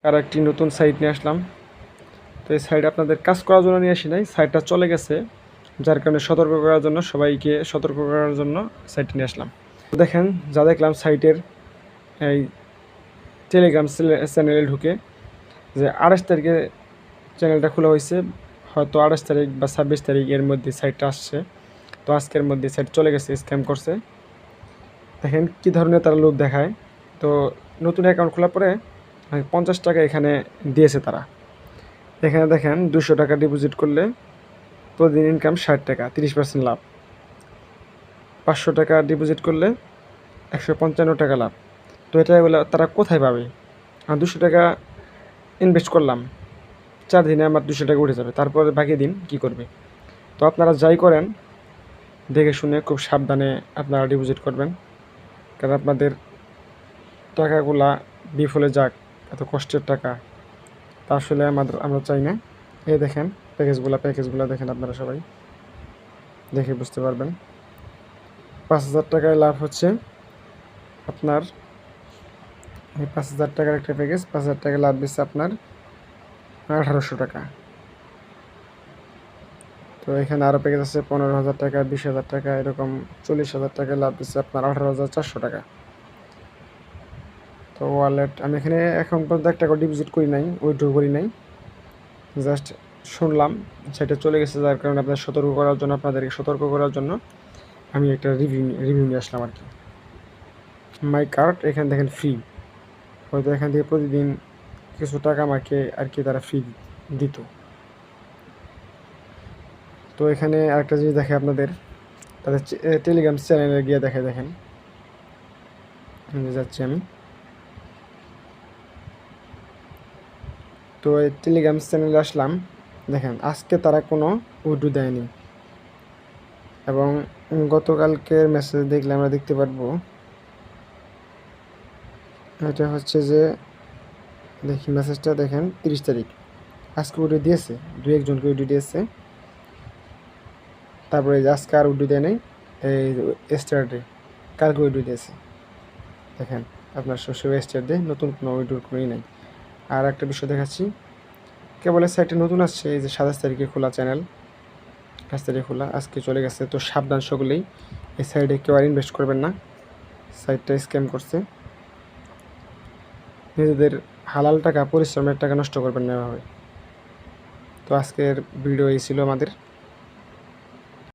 আর একটি নতুন সাইট নিয়ে আসলাম। তো এই সাইট আপনাদের কাজ করার জন্য নিয়ে আসি নাই, সাইটটা চলে গেছে, যার কারণে সতর্ক করার জন্য, সবাইকে সতর্ক করার জন্য সাইটটা নিয়ে আসলাম। তো দেখেন, যা দেখলাম সাইটের এই টেলিগ্রাম চ্যানেলে ঢুকে যে 28 তারিখে চ্যানেলটা খোলা হয়েছে, হয়তো 28 তারিখ বা 26 তারিখ এর মধ্যে সাইটটা আসছে। তো আজকের মধ্যে সাইট চলে গেছে, স্ক্যাম করছে। দেখেন কী ধরনের তারা লোভ দেখায়। তো নতুন অ্যাকাউন্ট খোলার পরে 50 টাকা এখানে দিয়েছে তারা। এখানে দেখেন 200 টাকা ডিপোজিট করলে প্রতিদিন ইনকাম 60 টাকা, 30% লাভ। 500 টাকা ডিপোজিট করলে 155 টাকা লাভ। তো এটা বলে তারা কোথায় পাবে? আর 200 টাকা ইনভেস্ট করলাম, 4 দিনে আমার 200 টাকা উঠে যাবে, তারপরে বাকি দিন কি করবে? তো আপনারা যাই করেন দেখে শুনে খুব সাবধানে আপনারা ডিপোজিট করবেন, কারণ আপনাদের টাকাগুলা বিফলে যাক, এত কষ্টের টাকা, তা আসলে আমরা চাই না। এই দেখেন প্যাকেজগুলো দেখেন, আপনারা সবাই দেখে বুঝতে পারবেন। 5,000 টাকায় লাভ হচ্ছে আপনার, এই 5,000 টাকার একটা প্যাকেজ, 5,000 টাকা লাভ দিচ্ছে আপনার 1800 টাকা। তো এখানে আরও প্যাকেজ আছে 15,000 টাকা, 20,000 টাকা, এরকম 40,000 টাকা লাভ দিচ্ছে আপনার 18,400 টাকা। তো ওয়ালেট আমি এখানে এখন পর্যন্ত একটা করে ডিপোজিট করি নাই, উইথড্র করি নাই, জাস্ট শুনলাম সেটা চলে গেছে, যার কারণে আপনাদেরকে সতর্ক করার জন্য আমি একটা রিভিউ নিয়ে আসলাম আর কি। মাই কার্ড এখানে দেখেন ফ্রি, হয়তো এখান থেকে প্রতিদিন কিছু টাকা আমাকে আর কি তারা ফ্রি দিত। তো এখানে আরেকটা জিনিস দেখে আপনাদের, তাদের টেলিগ্রাম চ্যানেলে গিয়ে দেখেন যাচ্ছি আমি। তো এই টেলিগ্রাম চ্যানেলে আসলাম, দেখেন আজকে তারা কোনো উইড্রো দেয়নি, এবং গতকালকের মেসেজ দেখলে আমরা দেখতে পারবো, এটা হচ্ছে যে দেখি মেসেজটা দেখেন 30 তারিখ, আজকে উইড্রো দিয়েছে, 2-1 জনকে উইড্রো দিয়েছে। তারপরে আজকে আর উইড্রো দেয় নেই, এই স্টারডে কালকে উইড্রো দিয়েছে। দেখেন আপনার সবসময় স্টারডে, নতুন কোনো উইড্রোর কোনোই নাই। আর একটা বিষয় দেখাচ্ছি, কেবল সাইটে নতুন আসছে, এই যে 27 তারিখে খোলা চ্যানেল, 5 তারিখে খোলা, আজকে চলে গেছে। তো সাবধান সকলেই, এই সাইটে কেউ আর ইনভেস্ট করবেন না, সাইটটা স্ক্যাম করছে। নিজেদের হালাল টাকা, পরিশ্রমের টাকা নষ্ট করবেন না এভাবে। তো আজকের ভিডিও এই ছিল আমাদের।